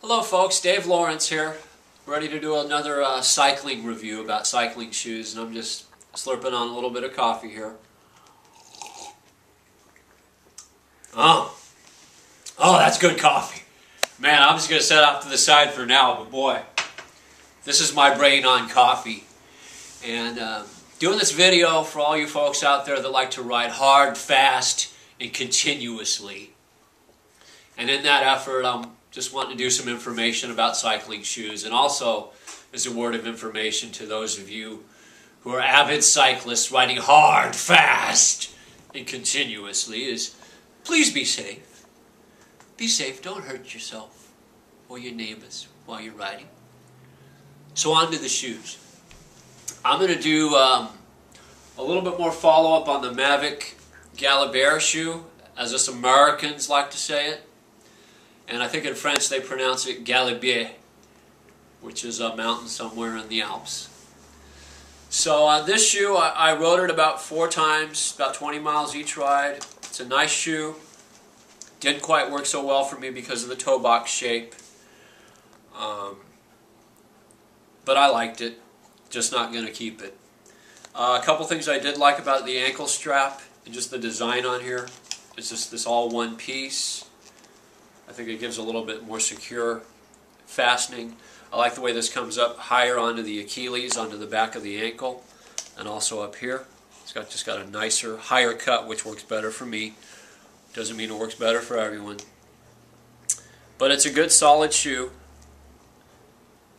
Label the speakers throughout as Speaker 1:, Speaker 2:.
Speaker 1: Hello folks, Dave Lawrence here, ready to do another cycling review about cycling shoes, and I'm just slurping on a little bit of coffee here. Oh, that's good coffee. Man, I'm just going to set off to the side for now, but boy, this is my brain on coffee. And doing this video for all you folks out there that like to ride hard, fast, and continuously. And in that effort, I'm just wanting to do some information about cycling shoes, and also as a word of information to those of you who are avid cyclists riding hard, fast, and continuously is please be safe. Be safe, don't hurt yourself or your neighbors while you're riding. So on to the shoes. I'm going to do a little bit more follow-up on the Mavic Galibert shoe, as us Americans like to say it. And I think in French they pronounce it Galibier, which is a mountain somewhere in the Alps. So this shoe, I rode it about 4 times, about 20 miles each ride. It's a nice shoe. Didn't quite work so well for me because of the toe box shape. But I liked it. Just not going to keep it. A couple things I did like about the ankle strap and just the design on here. It's just this all one piece. I think it gives a little bit more secure fastening. I like the way this comes up higher onto the Achilles, onto the back of the ankle, and also up here. It's just got a nicer, higher cut, which works better for me. Doesn't mean it works better for everyone. But it's a good solid shoe.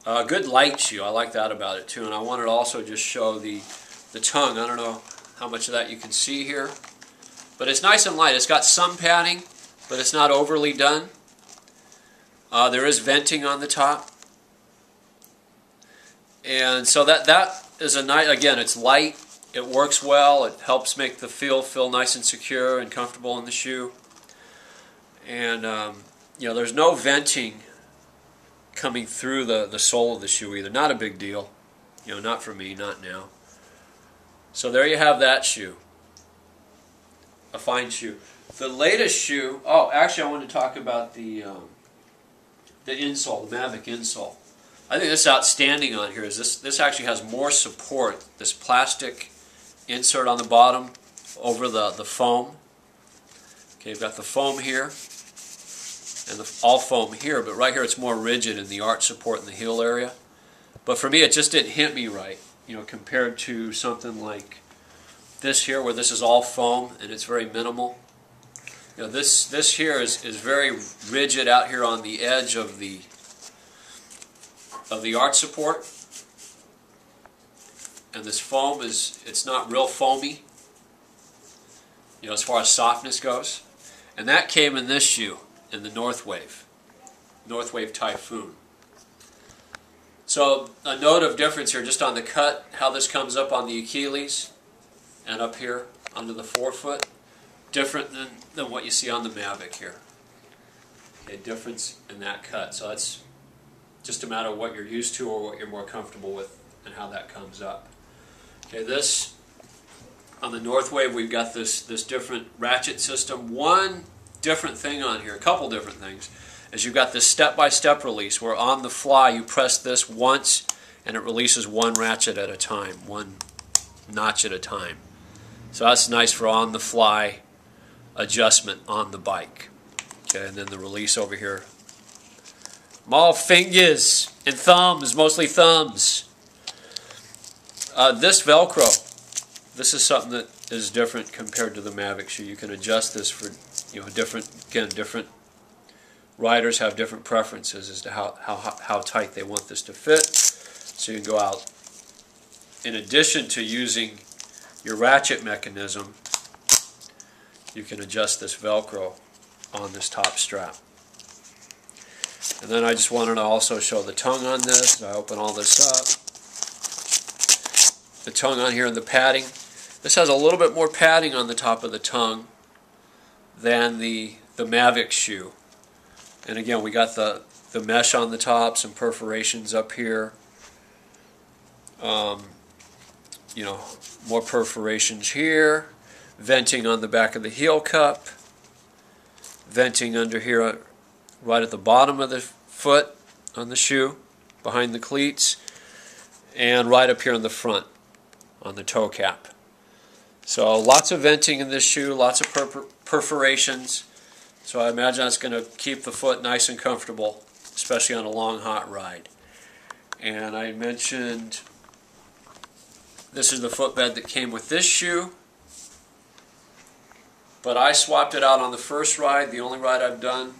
Speaker 1: A good light shoe. I like that about it too. And I wanted to also just show the tongue. I don't know how much of that you can see here. But it's nice and light. It's got some padding, but it's not overly done. There is venting on the top. And so that is a nice, again, it's light, it works well, it helps make the feel nice and secure and comfortable in the shoe. And, you know, there's no venting coming through the sole of the shoe either. Not a big deal. You know, not for me, not now. So there you have that shoe. A fine shoe. The latest shoe, oh, actually I want to talk about the insole, the Mavic insole. I think this is outstanding on here. Is this actually has more support, this plastic insert on the bottom over the foam. Okay, you've got the foam here, and all foam here, but right here it's more rigid in the arch support in the heel area. But for me it just didn't hit me right, you know, compared to something like this here where this is all foam and it's very minimal. You know, this here is very rigid out here on the edge of the arch support, and this foam it's not real foamy, you know, as far as softness goes. And that came in this shoe, in the Northwave Typhoon. So a note of difference here just on the cut, how this comes up on the Achilles and up here under the forefoot. Different than what you see on the Mavic here. A difference in that cut. So that's just a matter of what you're used to or what you're more comfortable with and how that comes up. Okay, this on the Northwave we've got this different ratchet system. One different thing on here, a couple different things, is you've got this step-by-step release where on the fly you press this once and it releases one ratchet at a time, one notch at a time. So that's nice for on the fly adjustment on the bike. Okay, and then the release over here. All fingers and thumbs, mostly thumbs. This Velcro, this is something that is different compared to the Mavic shoe. You can adjust this for, you know, different riders have different preferences as to how tight they want this to fit. So you can go out, in addition to using your ratchet mechanism, you can adjust this Velcro on this top strap. And then I just wanted to also show the tongue on this. I open all this up. The tongue on here and the padding. This has a little bit more padding on the top of the tongue than the Mavic shoe. And again, we got the mesh on the top, some perforations up here. You know, more perforations here. Venting on the back of the heel cup. Venting under here right at the bottom of the foot on the shoe, behind the cleats, and right up here in the front on the toe cap. So lots of venting in this shoe, lots of perforations. So I imagine that's going to keep the foot nice and comfortable, especially on a long, hot ride. And I mentioned this is the footbed that came with this shoe. But I swapped it out on the first ride, the only ride I've done.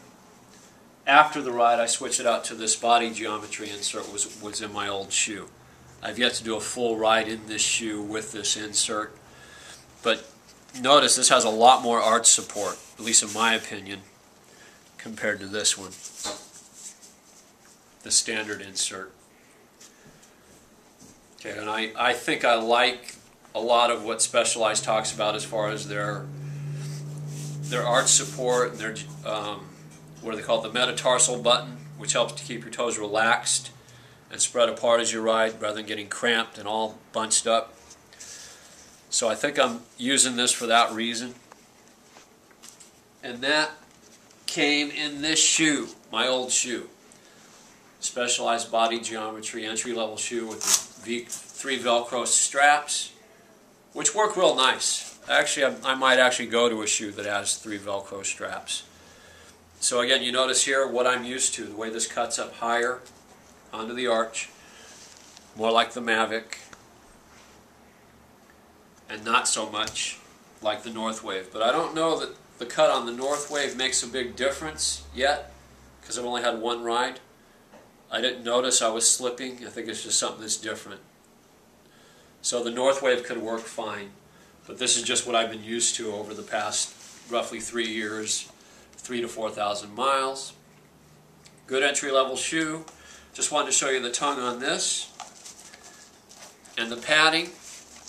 Speaker 1: After the ride, I switched it out to this body geometry insert was in my old shoe. I've yet to do a full ride in this shoe with this insert. But notice this has a lot more arch support, at least in my opinion, compared to this one, the standard insert. Okay, and I think I like a lot of what Specialized talks about as far as their arch support and their what do they call it, the metatarsal button, which helps to keep your toes relaxed and spread apart as you ride rather than getting cramped and all bunched up. So I think I'm using this for that reason. And that came in this shoe, my old shoe. Specialized body geometry entry-level shoe with the 3 Velcro straps, which work real nice. Actually, I might actually go to a shoe that has 3 Velcro straps. So again, you notice here what I'm used to, the way this cuts up higher onto the arch, more like the Mavic, and not so much like the Northwave. But I don't know that the cut on the Northwave makes a big difference yet, because I've only had one ride. I didn't notice I was slipping. I think it's just something that's different. So the Northwave could work fine, but this is just what I've been used to over the past roughly 3 years, 3,000 to 4,000 miles. Good entry-level shoe. Just wanted to show you the tongue on this. And the padding.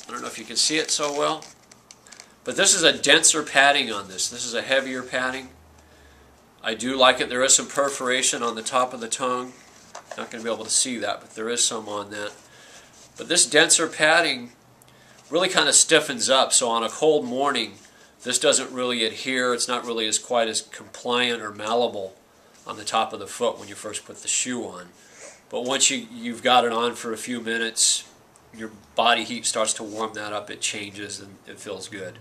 Speaker 1: I don't know if you can see it so well, but this is a denser padding on this. This is a heavier padding. I do like it. There is some perforation on the top of the tongue. Not going to be able to see that, but there is some on that. But this denser padding really kind of stiffens up, so on a cold morning this doesn't really adhere. It's not really quite as compliant or malleable on the top of the foot when you first put the shoe on. But once you've got it on for a few minutes, your body heat starts to warm that up, it changes and it feels good.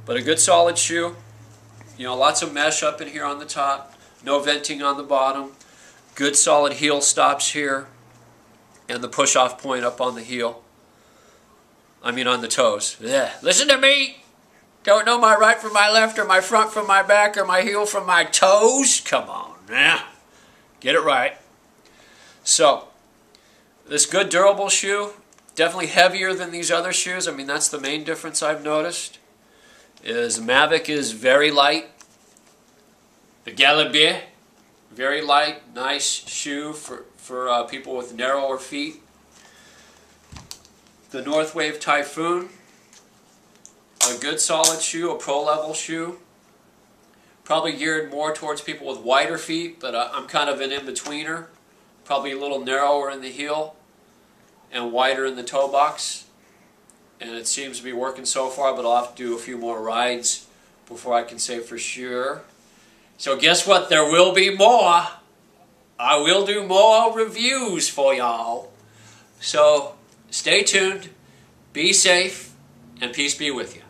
Speaker 1: But a good solid shoe. You know, lots of mesh up in here on the top, no venting on the bottom, good solid heel stops here, and the push-off point up on the heel. I mean on the toes. Yeah. Listen to me! Don't know my right from my left, or my front from my back, or my heel from my toes? Come on, now. Get it right. So, this good durable shoe, definitely heavier than these other shoes. I mean, that's the main difference I've noticed. Is Mavic is very light. The Galibier, very light, nice shoe for people with narrower feet. The Northwave Typhoon, a good solid shoe, a pro-level shoe. Probably geared more towards people with wider feet, but I'm kind of an in-betweener. Probably a little narrower in the heel and wider in the toe box. And it seems to be working so far, but I'll have to do a few more rides before I can say for sure. So guess what? There will be more. I will do more reviews for y'all. So stay tuned, be safe, and peace be with you.